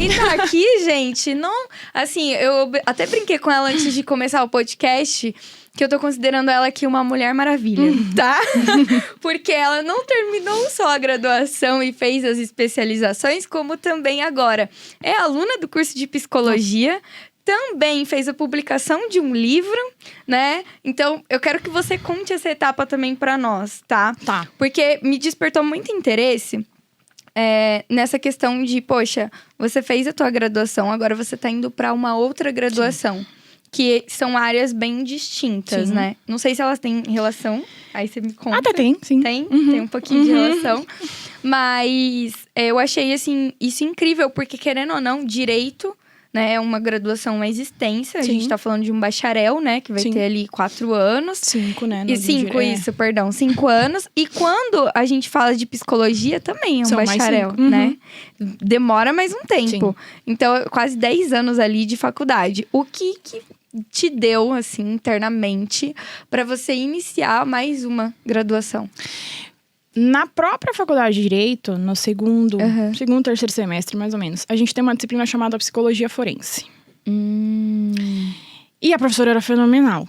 E tá aqui, gente, não... Assim, eu até brinquei com ela antes de começar o podcast, que eu tô considerando ela aqui uma Mulher Maravilha, tá? Porque ela não terminou só a graduação e fez as especializações, como também agora é aluna do curso de psicologia, também fez a publicação de um livro, né? Então, eu quero que você conte essa etapa também pra nós, tá? Tá. Porque me despertou muito interesse nessa questão de, poxa, você fez a tua graduação, agora você tá indo pra uma outra graduação. Sim. Que são áreas bem distintas, sim, né? Não sei se elas têm relação, aí você me conta. Até tem, sim. Tem? Tem um pouquinho de relação. Mas eu achei, assim, isso incrível, porque querendo ou não, direito... Né, é uma graduação mais extensa. Sim. A gente tá falando de um bacharel, né? Que vai ter ali 4 anos. 5, né? E 5, isso, perdão. 5 anos. E quando a gente fala de psicologia, também é um bacharel, né? Demora mais um tempo. Sim. Então, quase 10 anos ali de faculdade. O que te deu, assim, internamente, pra você iniciar mais uma graduação? Na própria faculdade de Direito, no segundo, terceiro semestre, mais ou menos, a gente tem uma disciplina chamada Psicologia Forense. E a professora era fenomenal.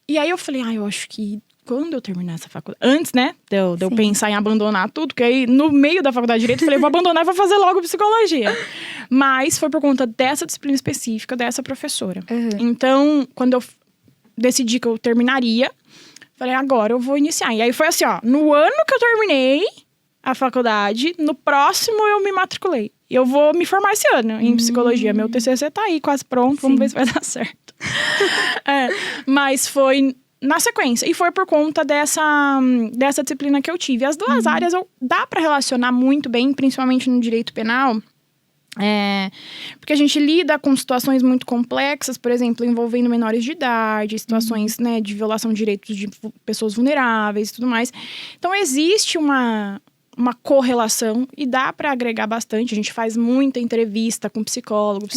E aí eu falei, eu acho que quando eu terminar essa faculdade... Antes, né, de eu pensar em abandonar tudo, porque aí no meio da faculdade de Direito eu falei, vou abandonar e vou fazer logo Psicologia. Mas foi por conta dessa disciplina específica, dessa professora. Então, quando eu decidi que eu terminaria... Falei, agora eu vou iniciar. E aí foi assim, no ano que eu terminei a faculdade, no próximo eu me matriculei. Eu vou me formar esse ano em psicologia. Meu TCC tá aí, quase pronto. Vamos ver se vai dar certo. Mas foi na sequência. E foi por conta dessa disciplina que eu tive. As duas áreas dá pra relacionar muito bem, principalmente no direito penal. Porque a gente lida com situações muito complexas, por exemplo, envolvendo menores de idade, situações, né, de violação de direitos de pessoas vulneráveis e tudo mais. Então, existe uma correlação e dá para agregar bastante. A gente faz muita entrevista com psicólogo,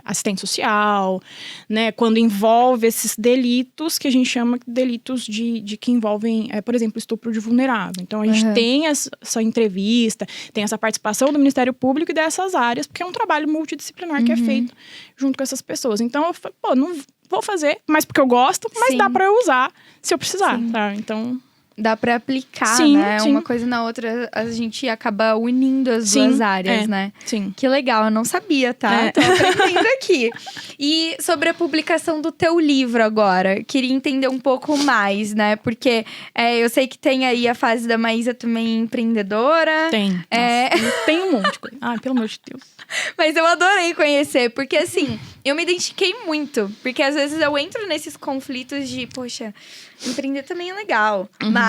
assistente social, né? Quando envolve esses delitos que a gente chama de delitos de que envolvem, por exemplo, estupro de vulnerável. Então, a gente tem essa entrevista, tem essa participação do Ministério Público e dessas áreas, porque é um trabalho multidisciplinar que é feito junto com essas pessoas. Então, eu falei, não vou fazer, mas porque eu gosto, mas dá para eu usar se eu precisar, tá? Então... Dá pra aplicar, né? Uma coisa na outra, a gente acaba unindo as duas áreas, né? Sim. Que legal, eu não sabia, tá? Tô aprendendo aqui. E sobre a publicação do teu livro agora, queria entender um pouco mais, né? Porque eu sei que tem aí a fase da Maísa também empreendedora. Tem. Tem um monte de coisa. Ai, pelo amor de Deus. Mas eu adorei conhecer, porque assim, eu me identifiquei muito. Porque às vezes eu entro nesses conflitos de, poxa, empreender também é legal. Mas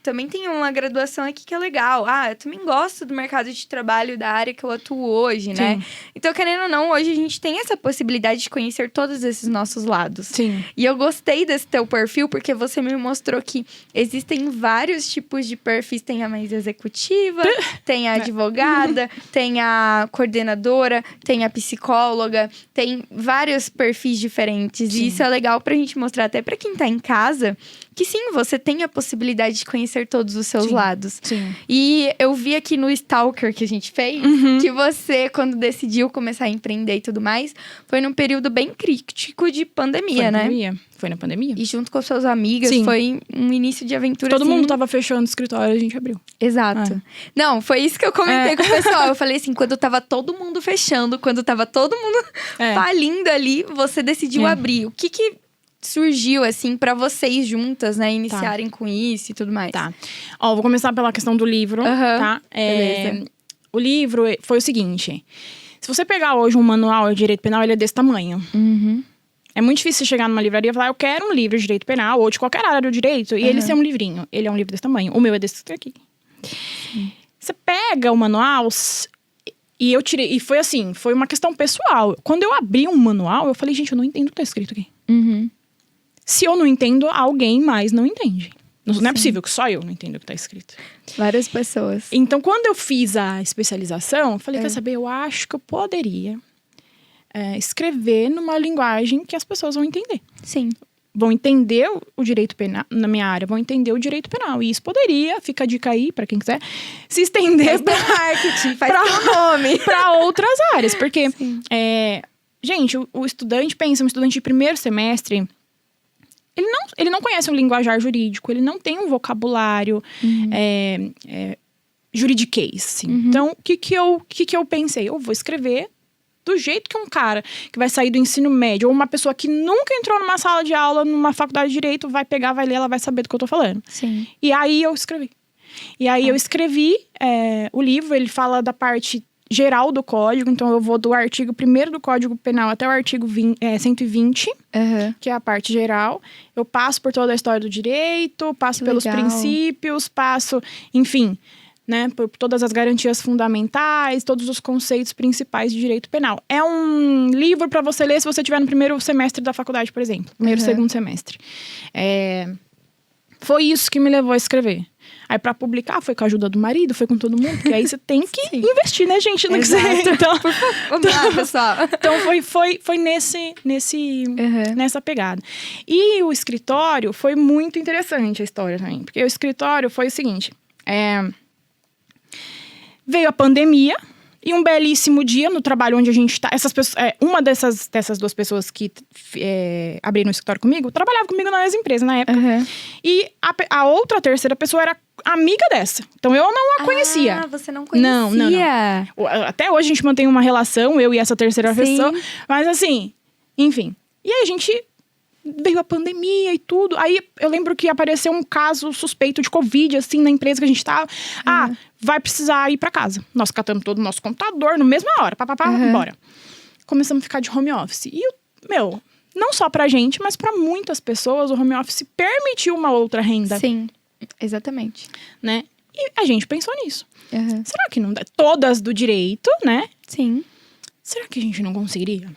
também tem uma graduação aqui que é legal. Eu também gosto do mercado de trabalho da área que eu atuo hoje, né? Sim. Então, querendo ou não, hoje a gente tem essa possibilidade de conhecer todos esses nossos lados. Sim. E eu gostei desse teu perfil, porque você me mostrou que existem vários tipos de perfis. Tem a mais executiva, tem a advogada, tem a coordenadora, tem a psicóloga. Tem vários perfis diferentes. Sim. E isso é legal pra gente mostrar até pra quem tá em casa... Que sim, você tem a possibilidade de conhecer todos os seus lados. Sim. E eu vi aqui no Stalker que a gente fez, que você, quando decidiu começar a empreender e tudo mais, foi num período bem crítico de pandemia, né? Foi na pandemia. E junto com suas amigas, foi um início de aventura. Todo mundo tava fechando o escritório, a gente abriu. Exato. Não, foi isso que eu comentei com o pessoal. Eu falei assim, quando tava todo mundo fechando, quando tava todo mundo falindo ali, você decidiu abrir. O que surgiu, assim, pra vocês juntas, né? Iniciarem com isso e tudo mais. Tá. Vou começar pela questão do livro, tá? Beleza. O livro foi o seguinte. Se você pegar hoje um manual de direito penal, ele é desse tamanho. É muito difícil você chegar numa livraria e falar, eu quero um livro de direito penal, ou de qualquer área do direito, e ele ser um livrinho. Ele é um livro desse tamanho. O meu é desse aqui. Você pega o manual... E eu tirei... E foi assim, foi uma questão pessoal. Quando eu abri um manual, eu falei, gente, eu não entendo o que tá escrito aqui. Se eu não entendo, alguém mais não entende. Não é possível que só eu não entenda o que tá escrito. Várias pessoas. Então, quando eu fiz a especialização, eu falei, quer saber, eu acho que eu poderia escrever numa linguagem que as pessoas vão entender. Sim. vão entender o direito penal, na minha área, vão entender o direito penal. E isso poderia, fica a dica aí pra quem quiser, se estender marketing, faz teu nome. Pra outras áreas. Porque, gente, o estudante pensa, um estudante de primeiro semestre, ele não conhece um linguajar jurídico, ele não tem um vocabulário juridiquês. Assim. Então, o que eu pensei? Eu vou escrever do jeito que um cara que vai sair do ensino médio, ou uma pessoa que nunca entrou numa sala de aula, numa faculdade de direito, vai pegar, vai ler, ela vai saber do que eu tô falando. Sim. E aí eu escrevi. Eu escrevi o livro, ele fala da parte geral do código, então eu vou do artigo 1º do Código Penal até o artigo 120, que é a parte geral. Eu passo por toda a história do direito, passo pelos princípios, passo, enfim, né, por todas as garantias fundamentais, todos os conceitos principais de direito penal. É um livro para você ler se você estiver no primeiro semestre da faculdade, por exemplo. Primeiro, segundo semestre. Foi isso que me levou a escrever. Aí, para publicar, foi com a ajuda do marido, foi com todo mundo, porque aí você tem que investir, né, gente? No que você... Então, vamos lá, pessoal. Então, foi nessa pegada. E o escritório, foi muito interessante a história também. Porque o escritório foi o seguinte... Veio a pandemia e um belíssimo dia no trabalho onde a gente está. Essas pessoas, uma dessas 2 pessoas que abriram o escritório comigo trabalhava comigo na mesma empresa na época. E a outra terceira pessoa era amiga dessa. Então eu não a conhecia. Ah, você não conhecia? Não. Até hoje a gente mantém uma relação, eu e essa terceira pessoa. Mas assim, enfim. E aí a gente... Veio a pandemia e tudo. Aí eu lembro que apareceu um caso suspeito de Covid, assim, na empresa que a gente tava. Vai precisar ir pra casa. Nós catamos todo o nosso computador na mesma hora. Bora. Começamos a ficar de home office. E, não só pra gente, mas pra muitas pessoas, o home office permitiu uma outra renda. Sim, exatamente. Né? E a gente pensou nisso. Será que não dá? Todas do direito, né? Sim. Será que a gente não conseguiria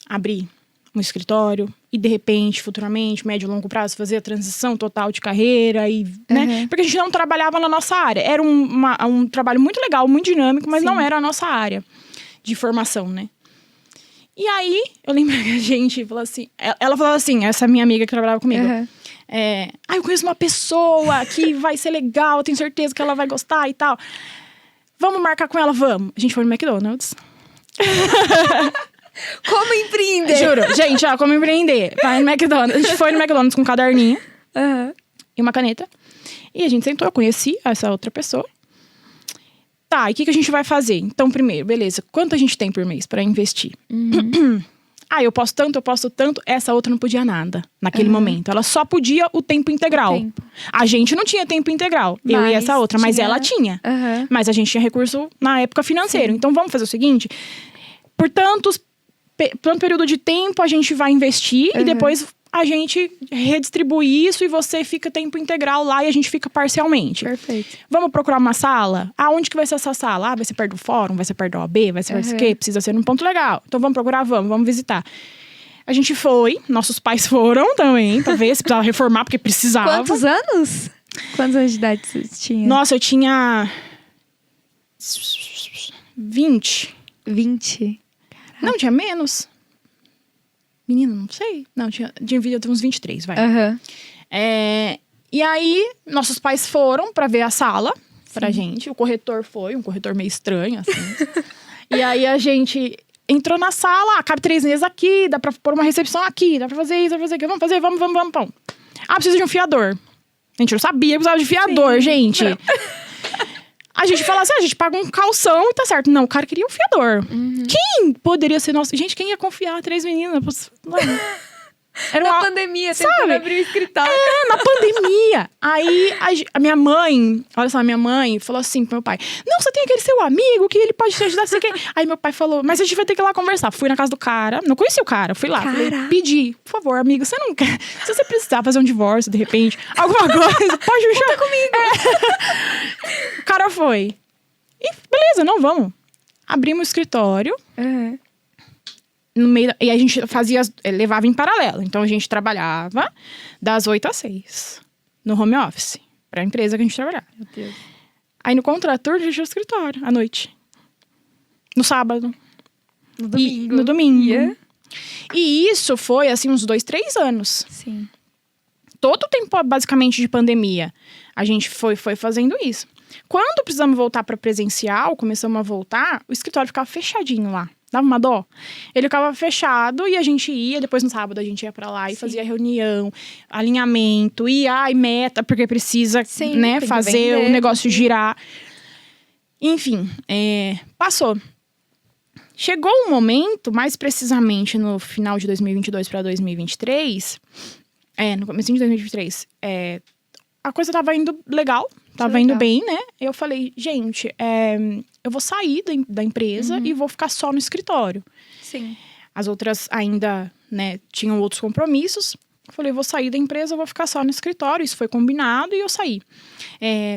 abrir um escritório e, de repente, futuramente, médio e longo prazo, fazer a transição total de carreira e, né? Porque a gente não trabalhava na nossa área. Era um trabalho muito legal, muito dinâmico, mas não era a nossa área de formação, né? E aí, eu lembro que a gente falou assim... Ela falou assim, essa minha amiga que trabalhava comigo. Eu conheço uma pessoa que vai ser legal, eu tenho certeza que ela vai gostar e tal. Vamos marcar com ela? Vamos. A gente foi no McDonald's. Como empreender? Juro. Gente, como empreender. Vai no McDonald's. A gente foi no McDonald's com um caderninho e uma caneta. E a gente sentou, eu conheci essa outra pessoa. Tá, e o que a gente vai fazer? Então, primeiro, beleza. Quanto a gente tem por mês pra investir? Eu posso tanto. Essa outra não podia nada naquele momento. Ela só podia o tempo integral. A gente não tinha tempo integral. Eu e essa outra, mas ela tinha. Mas a gente tinha recurso na época financeiro. Então, vamos fazer o seguinte. Por tanto período de tempo a gente vai investir e depois a gente redistribui isso e você fica tempo integral lá e a gente fica parcialmente. Perfeito. Vamos procurar uma sala? Aonde que vai ser essa sala? Vai ser perto do fórum? Vai ser perto da OAB? Vai ser o quê? Precisa ser num ponto legal. Então vamos procurar? Vamos visitar. A gente foi, nossos pais foram também, pra ver se precisava reformar, porque precisava. Quantos anos? Quantos anos de idade você tinha? Nossa, eu tinha 20. 20? Não, tinha menos. Menina, não sei. Não, devia ter uns 23, vai. E aí, nossos pais foram pra ver a sala pra gente. O corretor foi, um corretor meio estranho, assim. E aí, a gente entrou na sala. Cabe 3 meses aqui, dá pra pôr uma recepção aqui, dá pra fazer isso, dá pra fazer aquilo. Vamos fazer, vamos. Precisa de um fiador. A gente não sabia que precisava de fiador, gente. A gente fala assim, a gente paga um calção e tá certo. Não, o cara queria um fiador. Quem poderia ser nosso... Gente, quem ia confiar? 3 meninas. Era na pandemia, tentando abrir o escritório. Na pandemia. Aí, a minha mãe... Olha só, a minha mãe falou assim pro meu pai. Não, você tem aquele seu amigo que ele pode te ajudar. Você quer... Aí meu pai falou, mas a gente vai ter que ir lá conversar. Fui na casa do cara. Não conheci o cara. Fui lá. Falei, pedi. Por favor, amigo, você não quer... Se você precisar fazer um divórcio, de repente, alguma coisa, pode me chamar. Comigo. O cara foi. E beleza, não, vamos. Abrimos o escritório. No meio e a gente levava em paralelo. Então, a gente trabalhava das 8 às 6. No home office. Pra empresa que a gente trabalhava. Meu Deus. Aí, no contraturno, a gente ia ao escritório. À noite. No sábado. No domingo. No domingo. E isso foi, assim, uns 2, 3 anos. Sim. Todo o tempo, basicamente, de pandemia, a gente foi fazendo isso. Quando precisamos voltar para presencial, começamos a voltar, o escritório ficava fechadinho lá. Dava uma dó. Ele ficava fechado e a gente ia, depois no sábado a gente ia pra lá e fazia reunião, alinhamento, e meta, porque precisa, né, fazer o negócio girar. Enfim, passou. Chegou um momento, mais precisamente no final de 2022 para 2023, no começo de 2023, a coisa tava indo legal, tava indo bem, né? Eu falei, gente, eu vou sair da empresa e vou ficar só no escritório. Sim. As outras ainda, né, tinham outros compromissos. Eu falei, vou sair da empresa, vou ficar só no escritório. Isso foi combinado e eu saí.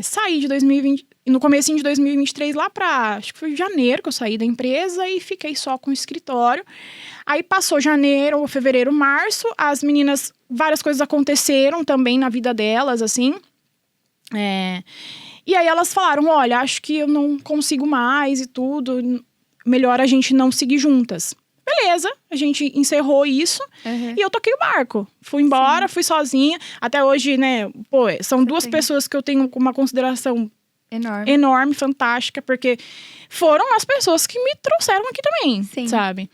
Saí de 2020, no comecinho de 2023, lá pra, acho que foi janeiro que eu saí da empresa e fiquei só com o escritório. Aí passou janeiro, fevereiro, março, as meninas, várias coisas aconteceram também na vida delas, assim. E aí elas falaram, olha, acho que eu não consigo mais e tudo, melhor a gente não seguir juntas. Beleza, a gente encerrou isso e eu toquei o barco. Fui embora, fui sozinha. Até hoje, né, são duas pessoas que eu tenho com uma consideração enorme, fantástica, porque foram as pessoas que me trouxeram aqui também, sabe?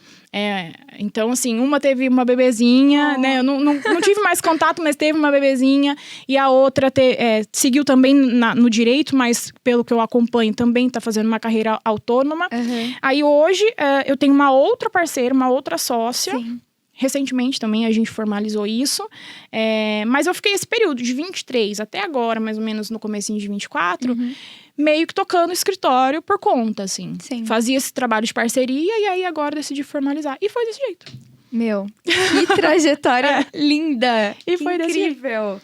Então, assim, uma teve uma bebezinha, né? Eu não tive mais contato, mas teve uma bebezinha. E a outra seguiu também no direito, mas pelo que eu acompanho, também tá fazendo uma carreira autônoma. Aí hoje, eu tenho uma outra parceira, uma outra sócia. Sim. Recentemente também a gente formalizou isso. Mas eu fiquei esse período de 23 até agora, mais ou menos no comecinho de 24, meio que tocando o escritório por conta, assim. Sim. Fazia esse trabalho de parceria e aí agora decidi formalizar. E foi desse jeito. Meu, que trajetória linda! E foi incrível!